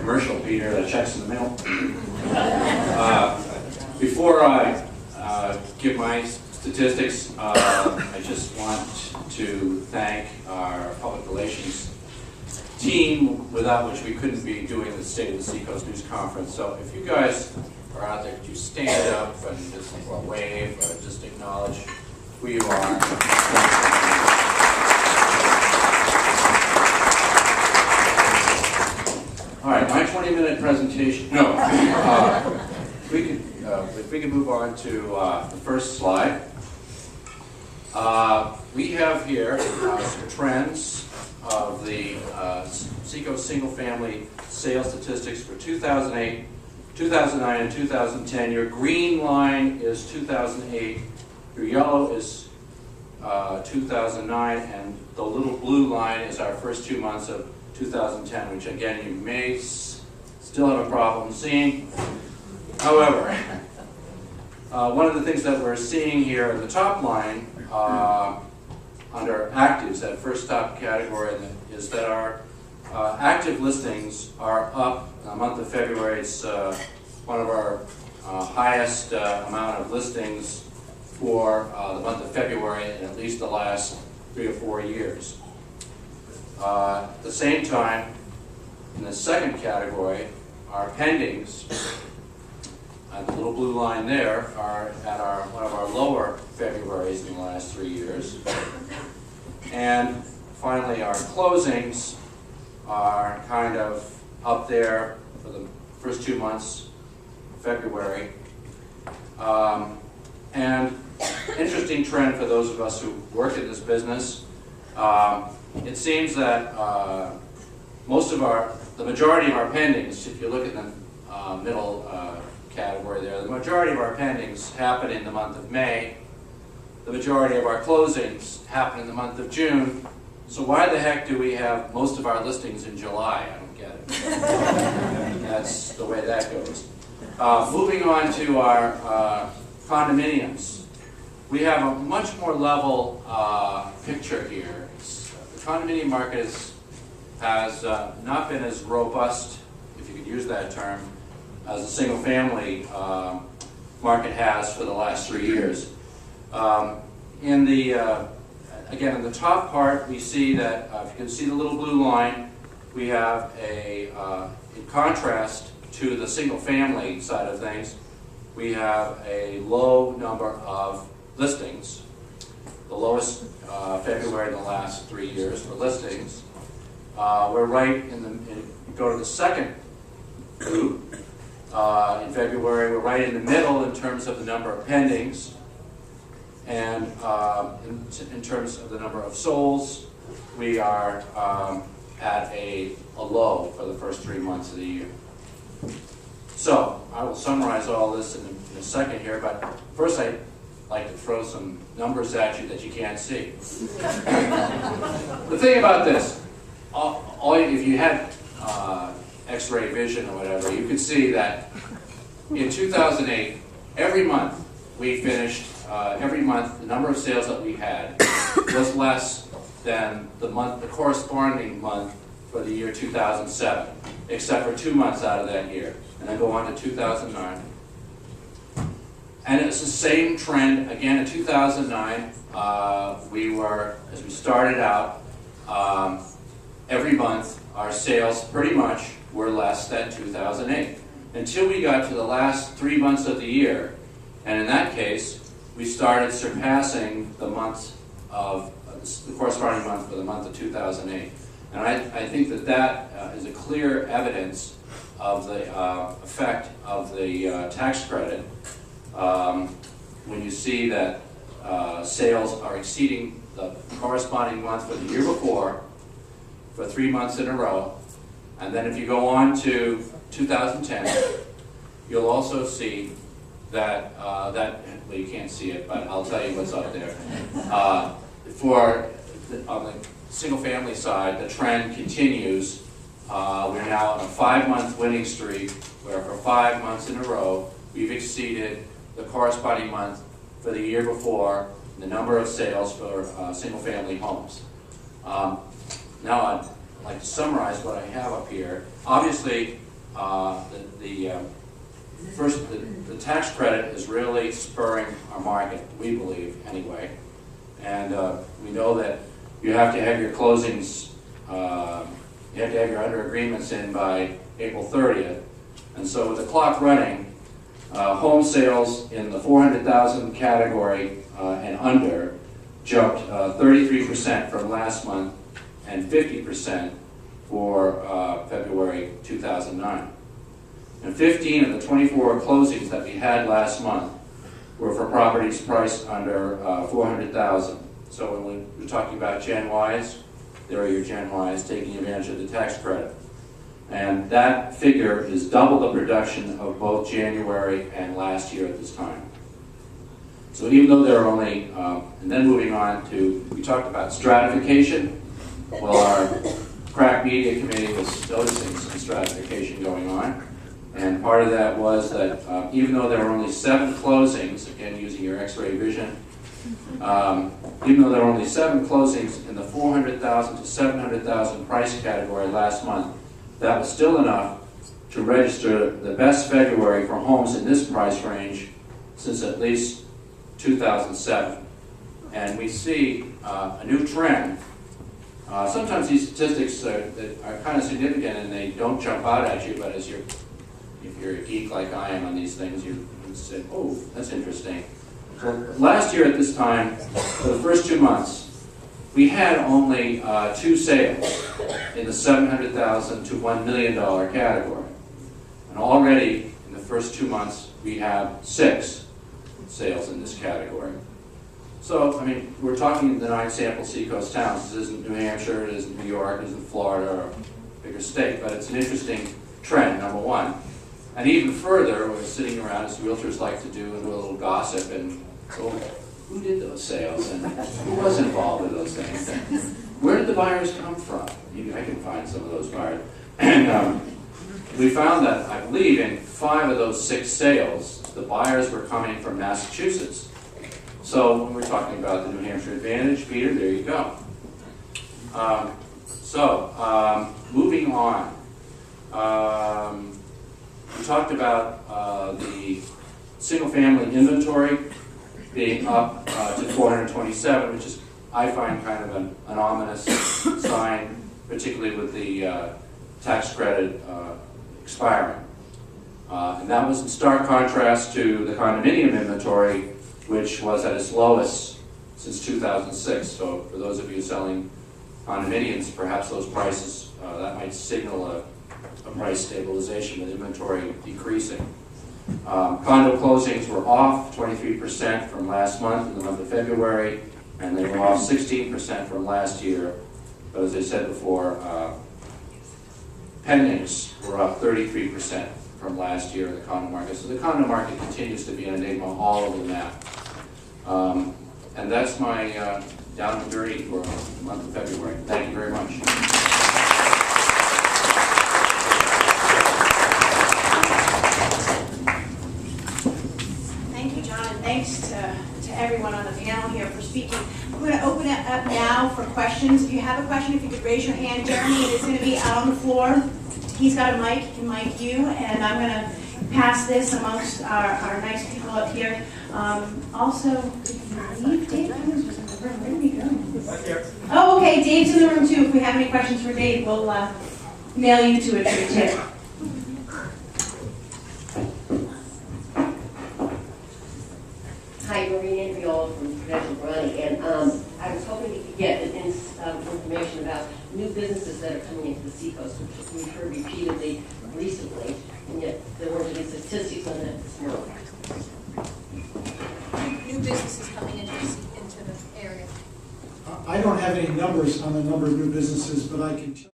commercial, Peter, that checks in the mail. Before I give my statistics, I just want to thank our public relations team, without which we couldn't be doing the State of the Seacoast News Conference. So if you guys are out there, could you stand up and just wave or just acknowledge who you are? All right, my 20-minute presentation. No, if we can move on to the first slide. We have here some trends of the Seacoast single-family sales statistics for 2008, 2009, and 2010. Your green line is 2008, your yellow is 2009, and the little blue line is our first 2 months of 2010, which again you may still have a problem seeing. However, one of the things that we're seeing here in the top line under actives, that first top category, is that our active listings are up. In the month of February, it's one of our highest amount of listings for the month of February in at least the last 3 or 4 years. At the same time, in the second category, our pendings, and the little blue line there, are at one of our lower Februarys in the last 3 years. And finally, our closings are kind of up there for the first 2 months of February. And interesting trend for those of us who work in this business. It seems that the majority of our pendings, if you look at the middle category there, the majority of our pendings happen in the month of May. The majority of our closings happen in the month of June. So why the heck do we have most of our listings in July? I don't get it. That's the way that goes. Moving on to our condominiums. We have a much more level picture here. The condominium market has not been as robust, if you could use that term, as the single-family market has for the last 3 years. Again, in the top part, we see that, if you can see the little blue line, we have in contrast to the single-family side of things, we have a low number of listings, the lowest February in the last 3 years for listings. We're right go to the second group. In February, we're right in the middle in terms of the number of pendings, and in terms of the number of solds, we are at a low for the first 3 months of the year. So I will summarize all this in a second here, but first I'd like to throw some numbers at you that you can't see. The thing about this, if you had X-ray vision or whatever, you could see that in 2008, every month we finished, every month the number of sales that we had was less than the corresponding month for the year 2007, except for 2 months out of that year. And then go on to 2009. And it's the same trend again in 2009. As we started out, every month our sales pretty much were less than 2008 until we got to the last 3 months of the year, and in that case we started surpassing the corresponding month for the month of 2008. And I think that is a clear evidence of the effect of the tax credit when you see that sales are exceeding the corresponding month for the year before for 3 months in a row. And then if you go on to 2010, you'll also see that, well, you can't see it, but I'll tell you what's up there. On the single-family side, the trend continues. We're now on a 5-month winning streak, where for 5 months in a row, we've exceeded the corresponding month for the year before in the number of sales for single-family homes. Now I'd like to summarize what I have up here. Obviously, the tax credit is really spurring our market, we believe, anyway. And we know that you have to have your closings, you have to have your under agreements in by April 30th. And so with the clock running, home sales in the 400,000 category and under jumped 33% from last month and 50% for February 2009. And 15 of the 24 closings that we had last month were for properties priced under 400,000. So when we're talking about Gen Ys, there are your Gen Ys taking advantage of the tax credit. And that figure is double the production of both January and last year at this time. So even though there are only, and then moving on to, we talked about stratification. Well, our crack media committee was noticing some stratification going on. And part of that was that even though there were only 7 closings, again using your X-ray vision, even though there were only 7 closings in the 400,000 to 700,000 price category last month, that was still enough to register the best February for homes in this price range since at least 2007. And we see a new trend. Sometimes these statistics are kind of significant and they don't jump out at you, but if you're a geek like I am on these things, you say, oh, that's interesting. So last year at this time, for the first 2 months, we had only 2 sales in the $700,000 to $1 million category. And already in the first 2 months, we have 6 sales in this category. So, I mean, we're talking the 9 sample Seacoast towns. This isn't New Hampshire, it isn't New York, it isn't Florida, or a bigger state, but it's an interesting trend, number one. And even further, we're sitting around, as realtors like to do, and do a little gossip, and so who did those sales, and who was involved with those things, and where did the buyers come from? I can find some of those buyers. And we found that, I believe, in 5 of those 6 sales, the buyers were coming from Massachusetts. So when we're talking about the New Hampshire advantage, Peter, there you go. Moving on. We talked about the single-family inventory being up to 427, which is, I find, kind of an ominous sign, particularly with the tax credit expiring. And that was in stark contrast to the condominium inventory, which was at its lowest since 2006. So for those of you selling condominiums, perhaps those prices, that might signal a price stabilization with inventory decreasing. Condo closings were off 23% from last month, in the month of February, and they were off 16% from last year. But as I said before, pendings were up 33% from last year in the condo market. So the condo market continues to be an enigma all over the map. And that's my down and dirty for the month of February. Thank you very much. Thank you, John, and thanks to everyone on the panel here for speaking. I'm going to open it up now for questions. If you have a question, if you could raise your hand. Jeremy is going to be out on the floor. He's got a mic, he can mic you, and I'm going to pass this amongst our nice people up here. Also, did you leave? Dave Cummings was in the room. Where did he go? Right here. Oh, okay, Dave's in the room too. If we have any questions for Dave, we'll mail you to it too. Hi, Maureen Andriola from Prudential Brownie, and I was hoping you could get information about new businesses that are coming into the Seacoast, which we've heard repeatedly recently, and yet there weren't any statistics on that this morning. New businesses coming into the area. I don't have any numbers on the number of new businesses, but I can tell